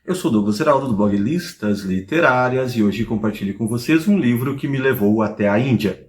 Eu sou Douglas Heraldo, do blog Listas Literárias, e hoje compartilho com vocês um livro que me levou até a Índia.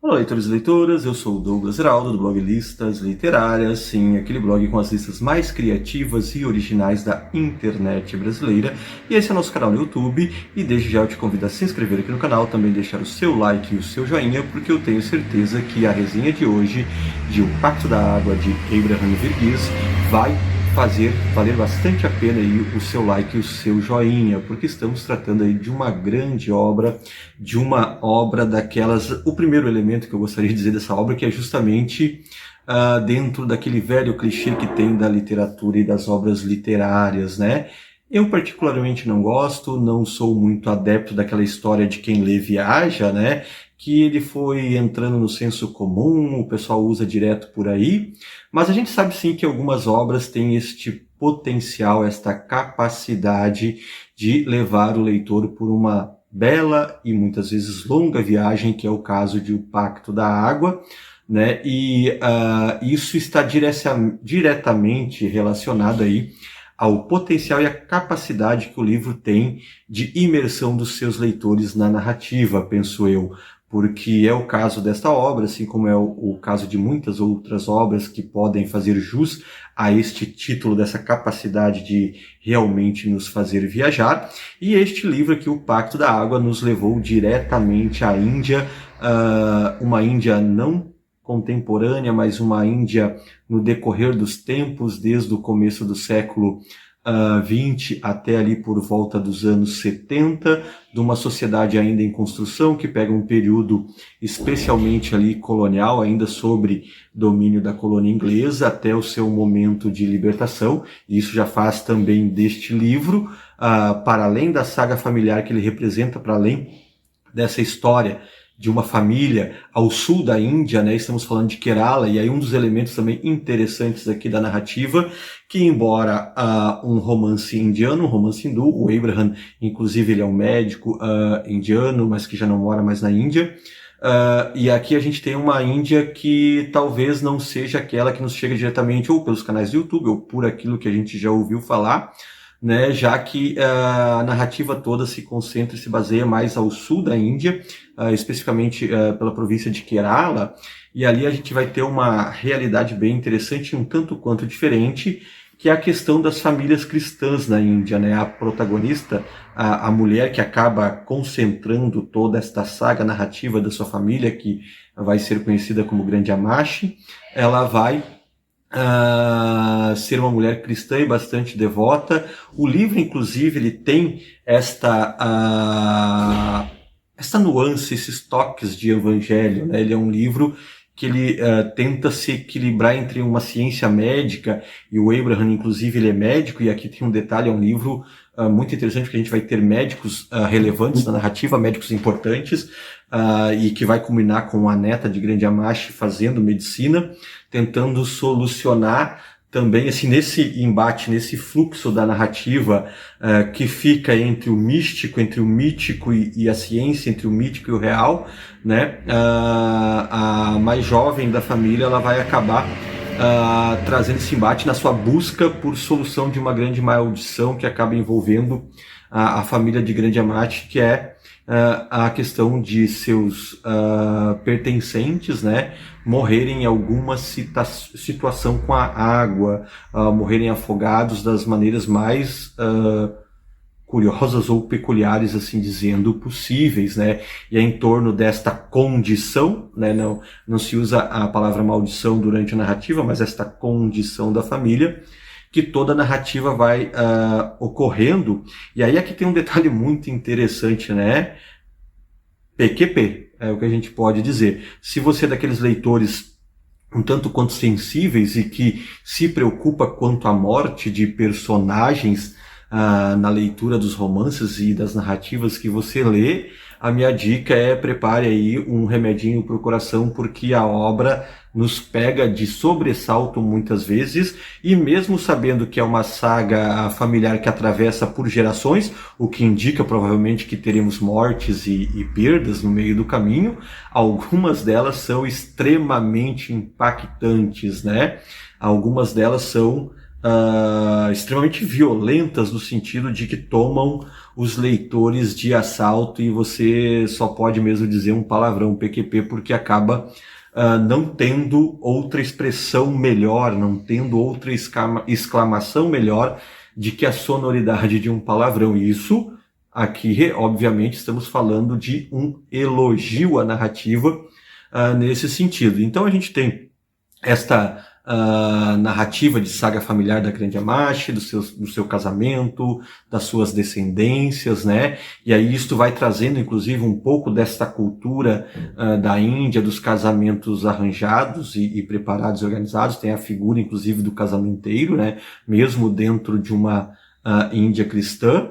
Olá, leitores e leitoras, eu sou o Douglas Heraldo, do blog Listas Literárias, sim, aquele blog com as listas mais criativas e originais da internet brasileira. E esse é o nosso canal no YouTube, e desde já eu te convido a se inscrever aqui no canal, também deixar o seu like e o seu joinha, porque eu tenho certeza que a resenha de hoje, de O Pacto da Água, de Abraham Verghese, vai fazer valer bastante a pena aí o seu like e o seu joinha, porque estamos tratando aí de uma grande obra, de uma obra daquelas... O primeiro elemento que eu gostaria de dizer dessa obra, que é justamente dentro daquele velho clichê que tem da literatura e das obras literárias, né? Eu particularmente não gosto, não sou muito adepto daquela história de quem lê viaja, né? Que ele foi entrando no senso comum, o pessoal usa direto por aí, mas a gente sabe sim que algumas obras têm este potencial, esta capacidade de levar o leitor por uma bela e muitas vezes longa viagem, que é o caso de O Pacto da Água, né? E isso está diretamente relacionado aí ao potencial e à capacidade que o livro tem de imersão dos seus leitores na narrativa, penso eu, porque é o caso desta obra, assim como é o caso de muitas outras obras que podem fazer jus a este título, dessa capacidade de realmente nos fazer viajar. E este livro aqui, O Pacto da Água, nos levou diretamente à Índia, uma Índia não contemporânea, mas uma Índia no decorrer dos tempos, desde o começo do século 20 até ali por volta dos anos 70, de uma sociedade ainda em construção, que pega um período especialmente ali colonial, ainda sobre domínio da colônia inglesa, até o seu momento de libertação. E isso já faz também deste livro, para além da saga familiar que ele representa, para além dessa história de uma família ao sul da Índia, né? Estamos falando de Kerala, e aí um dos elementos também interessantes aqui da narrativa, que embora um romance indiano, um romance hindu, o Abraham, inclusive, ele é um médico indiano, mas que já não mora mais na Índia, e aqui a gente tem uma Índia que talvez não seja aquela que nos chega diretamente ou pelos canais do YouTube, ou por aquilo que a gente já ouviu falar, né, já que a narrativa toda se concentra e se baseia mais ao sul da Índia, especificamente pela província de Kerala, e ali a gente vai ter uma realidade bem interessante e um tanto quanto diferente, que é a questão das famílias cristãs na Índia, né? A protagonista, a mulher que acaba concentrando toda esta saga narrativa da sua família, que vai ser conhecida como Grande Amashi, ela vai ser uma mulher cristã e bastante devota. O livro, inclusive, ele tem esta nuance, esses toques de evangelho, né? Ele é um livro que ele tenta se equilibrar entre uma ciência médica, e o Abraham, inclusive, ele é médico, e aqui tem um detalhe, é um livro muito interessante, porque a gente vai ter médicos relevantes na narrativa, médicos importantes, e que vai culminar com a neta de Grande Amashi fazendo medicina, tentando solucionar também, assim, nesse embate, nesse fluxo da narrativa que fica entre o místico, entre o mítico e a ciência, entre o mítico e o real, né? A mais jovem da família, ela vai acabar trazendo esse embate na sua busca por solução de uma grande maldição que acaba envolvendo a família de Grande Amashi, que é a questão de seus pertencentes, né, morrerem em alguma situação com a água, morrerem afogados das maneiras mais curiosas ou peculiares, assim dizendo, possíveis, né? E é em torno desta condição, né? Não se usa a palavra maldição durante a narrativa, mas esta condição da família, que toda a narrativa vai ocorrendo. E aí aqui tem um detalhe muito interessante, né? PQP, é o que a gente pode dizer. Se você é daqueles leitores um tanto quanto sensíveis e que se preocupa quanto à morte de personagens na leitura dos romances e das narrativas que você lê, a minha dica é prepare aí um remedinho para o coração, porque a obra nos pega de sobressalto muitas vezes, e mesmo sabendo que é uma saga familiar que atravessa por gerações, o que indica provavelmente que teremos mortes e perdas no meio do caminho, algumas delas são extremamente impactantes, né? Algumas delas são extremamente violentas, no sentido de que tomam os leitores de assalto, e você só pode mesmo dizer um palavrão, PQP, porque acaba não tendo outra expressão melhor, não tendo outra exclamação melhor de que a sonoridade de um palavrão. E isso aqui, obviamente, estamos falando de um elogio à narrativa nesse sentido. Então a gente tem esta narrativa de saga familiar da Grande Amashi, do seu casamento, das suas descendências, né? E aí isto vai trazendo, inclusive, um pouco desta cultura da Índia, dos casamentos arranjados e preparados e organizados. Tem a figura, inclusive, do casamenteiro, né? Mesmo dentro de uma Índia cristã.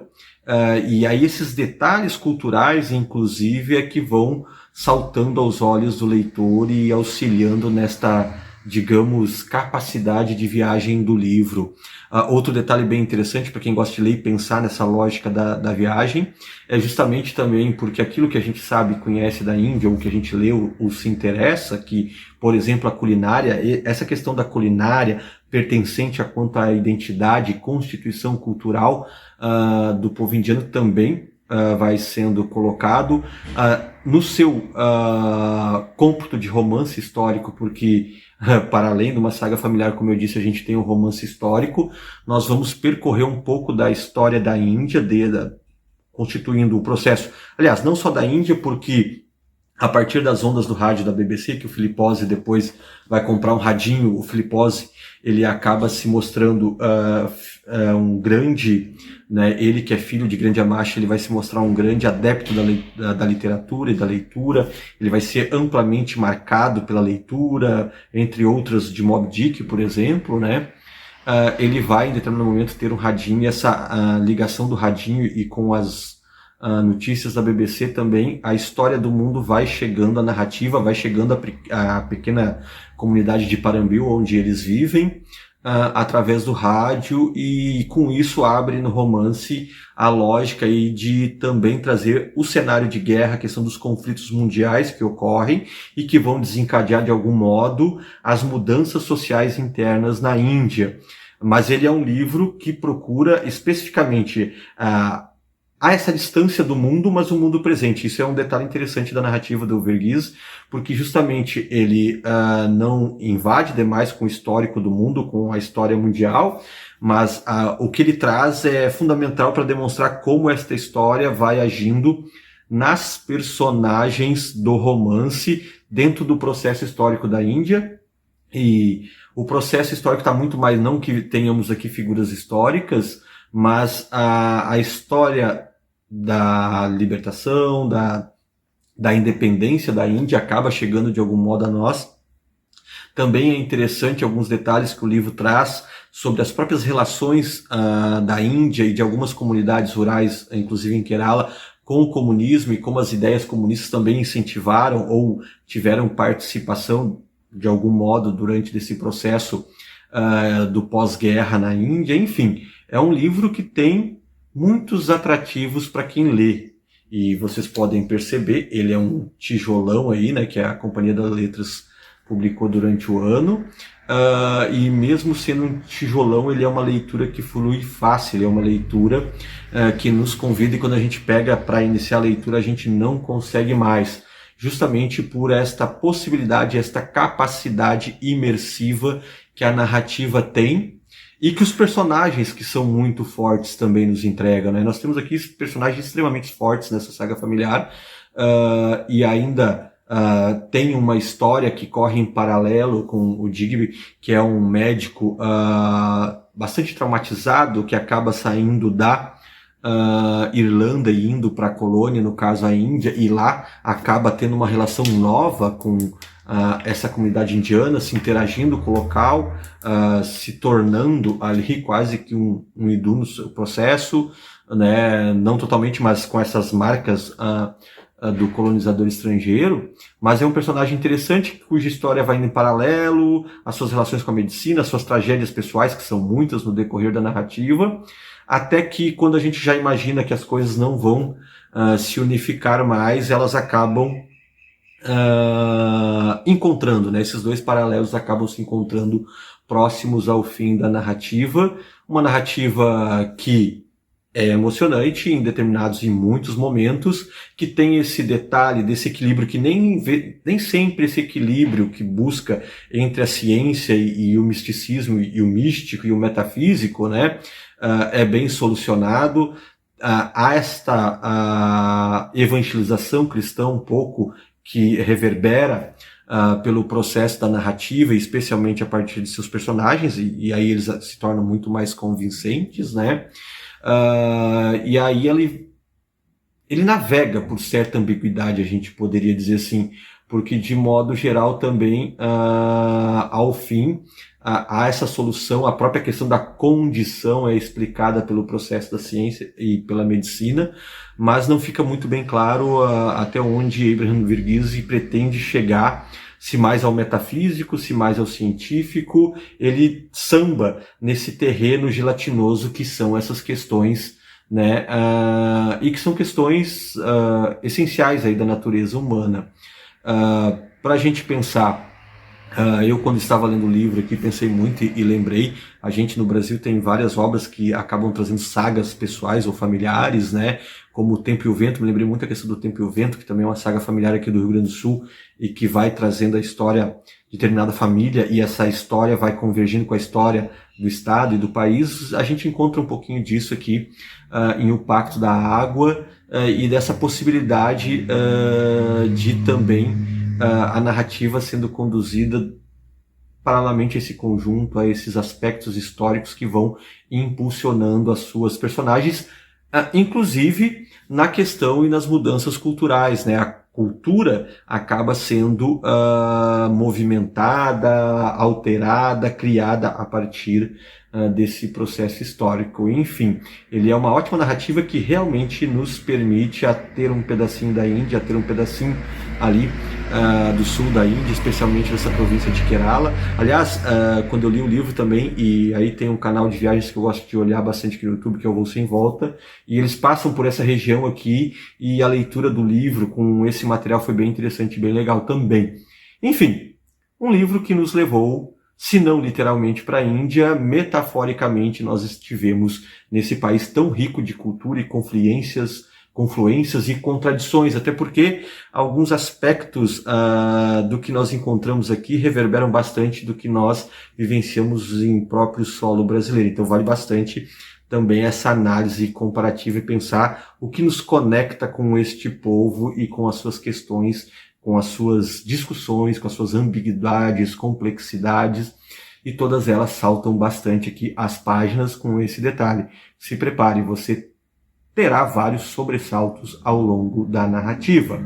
E aí esses detalhes culturais, inclusive, é que vão saltando aos olhos do leitor e auxiliando nesta, digamos, capacidade de viagem do livro. Outro detalhe bem interessante para quem gosta de ler e pensar nessa lógica da viagem é justamente também porque aquilo que a gente sabe e conhece da Índia, ou que a gente lê ou se interessa, que, por exemplo, a culinária, essa questão da culinária pertencente a quanto à identidade e constituição cultural do povo indiano também vai sendo colocado no seu cômputo de romance histórico, porque para além de uma saga familiar, como eu disse, a gente tem um romance histórico. Nós vamos percorrer um pouco da história da Índia, constituindo o processo, aliás, não só da Índia, porque a partir das ondas do rádio da BBC, que o Filipozzi depois vai comprar um radinho, o Filipozzi, ele acaba se mostrando um grande, né, ele que é filho de Grande Amashi, ele vai se mostrar um grande adepto da literatura e da leitura, ele vai ser amplamente marcado pela leitura, entre outras de Moby Dick, por exemplo, né? Ele vai, em determinado momento, ter um radinho, e essa ligação do radinho e com as notícias da BBC também, a história do mundo vai chegando, a narrativa vai chegando à pequena comunidade de Parambil, onde eles vivem, através do rádio, e com isso abre no romance a lógica aí de também trazer o cenário de guerra, a questão dos conflitos mundiais que ocorrem e que vão desencadear de algum modo as mudanças sociais internas na Índia. Mas ele é um livro que procura especificamente há essa distância do mundo, mas o mundo presente. Isso é um detalhe interessante da narrativa do Verghese, porque justamente ele não invade demais com o histórico do mundo, com a história mundial, mas o que ele traz é fundamental para demonstrar como esta história vai agindo nas personagens do romance dentro do processo histórico da Índia. E o processo histórico está muito mais, não que tenhamos aqui figuras históricas, mas a história da libertação, da independência da Índia acaba chegando de algum modo a nós. Também é interessante alguns detalhes que o livro traz sobre as próprias relações da Índia e de algumas comunidades rurais, inclusive em Kerala, com o comunismo, e como as ideias comunistas também incentivaram ou tiveram participação de algum modo durante esse processo do pós-guerra na Índia. Enfim, é um livro que tem muitos atrativos para quem lê, e vocês podem perceber, ele é um tijolão aí, né, que a Companhia das Letras publicou durante o ano, e mesmo sendo um tijolão, ele é uma leitura que flui fácil, ele é uma leitura que nos convida, e quando a gente pega para iniciar a leitura, a gente não consegue mais, justamente por esta possibilidade, esta capacidade imersiva que a narrativa tem, e que os personagens que são muito fortes também nos entregam, né? Nós temos aqui personagens extremamente fortes nessa saga familiar, e ainda tem uma história que corre em paralelo com o Digby, que é um médico bastante traumatizado, que acaba saindo da Irlanda e indo para a colônia, no caso a Índia, e lá acaba tendo uma relação nova com essa comunidade indiana, se interagindo com o local, se tornando ali quase que um hindu no seu processo, né? Não totalmente, mas com essas marcas do colonizador estrangeiro, mas é um personagem interessante cuja história vai indo em paralelo, as suas relações com a medicina, as suas tragédias pessoais, que são muitas no decorrer da narrativa, até que quando a gente já imagina que as coisas não vão se unificar mais, elas acabam encontrando, né? Esses dois paralelos acabam se encontrando próximos ao fim da narrativa, uma narrativa que é emocionante em determinados e muitos momentos, que tem esse detalhe desse equilíbrio que nem sempre esse equilíbrio que busca entre a ciência e o misticismo e o místico e o metafísico, né, é bem solucionado. Há esta evangelização cristã um pouco que reverbera pelo processo da narrativa, especialmente a partir de seus personagens, e aí eles se tornam muito mais convincentes, né? E aí ele navega por certa ambiguidade, a gente poderia dizer assim, porque de modo geral também, ao fim, há essa solução, a própria questão da condição é explicada pelo processo da ciência e pela medicina, mas não fica muito bem claro até onde Abraham Verghese pretende chegar, se mais ao metafísico, se mais ao científico. Ele samba nesse terreno gelatinoso que são essas questões, né, e que são questões essenciais aí da natureza humana. Para a gente pensar, eu quando estava lendo o livro aqui pensei muito e lembrei, a gente no Brasil tem várias obras que acabam trazendo sagas pessoais ou familiares, né, como O Tempo e o Vento. Me lembrei muito da questão do Tempo e o Vento, que também é uma saga familiar aqui do Rio Grande do Sul e que vai trazendo a história de determinada família, e essa história vai convergindo com a história do estado e do país. A gente encontra um pouquinho disso aqui em O Pacto da Água, e dessa possibilidade de também a narrativa sendo conduzida paralelamente a esse conjunto, a esses aspectos históricos que vão impulsionando as suas personagens, inclusive na questão e nas mudanças culturais, né? A cultura acaba sendo movimentada, alterada, criada a partir desse processo histórico. Enfim, ele é uma ótima narrativa que realmente nos permite a ter um pedacinho da Índia, a ter um pedacinho ali do sul da Índia, especialmente dessa província de Kerala. Aliás, quando eu li o livro também, e aí tem um canal de viagens que eu gosto de olhar bastante aqui no YouTube, que é o Voo Sem Volta, e eles passam por essa região aqui, e a leitura do livro com esse material foi bem interessante e bem legal também. Enfim, um livro que nos levou, se não literalmente para a Índia, metaforicamente nós estivemos nesse país tão rico de cultura e confluências e contradições, até porque alguns aspectos do que nós encontramos aqui reverberam bastante do que nós vivenciamos em próprio solo brasileiro. Então vale bastante também essa análise comparativa e pensar o que nos conecta com este povo e com as suas questões, com as suas discussões, com as suas ambiguidades, complexidades, e todas elas saltam bastante aqui as páginas com esse detalhe. Se prepare, você terá vários sobressaltos ao longo da narrativa.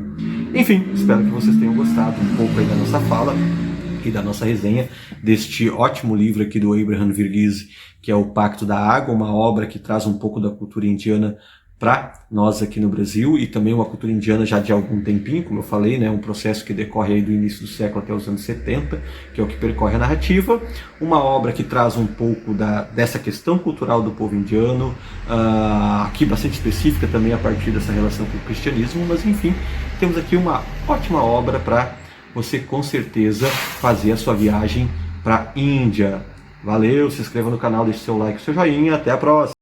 Enfim, espero que vocês tenham gostado um pouco aí da nossa fala e da nossa resenha deste ótimo livro aqui do Abraham Verghese, que é O Pacto da Água, uma obra que traz um pouco da cultura indiana para nós aqui no Brasil, e também uma cultura indiana já de algum tempinho, como eu falei, né, um processo que decorre aí do início do século até os anos 70, que é o que percorre a narrativa, uma obra que traz um pouco dessa questão cultural do povo indiano, aqui bastante específica também a partir dessa relação com o cristianismo, mas enfim, temos aqui uma ótima obra para você com certeza fazer a sua viagem para a Índia. Valeu, se inscreva no canal, deixe seu like, seu joinha, até a próxima!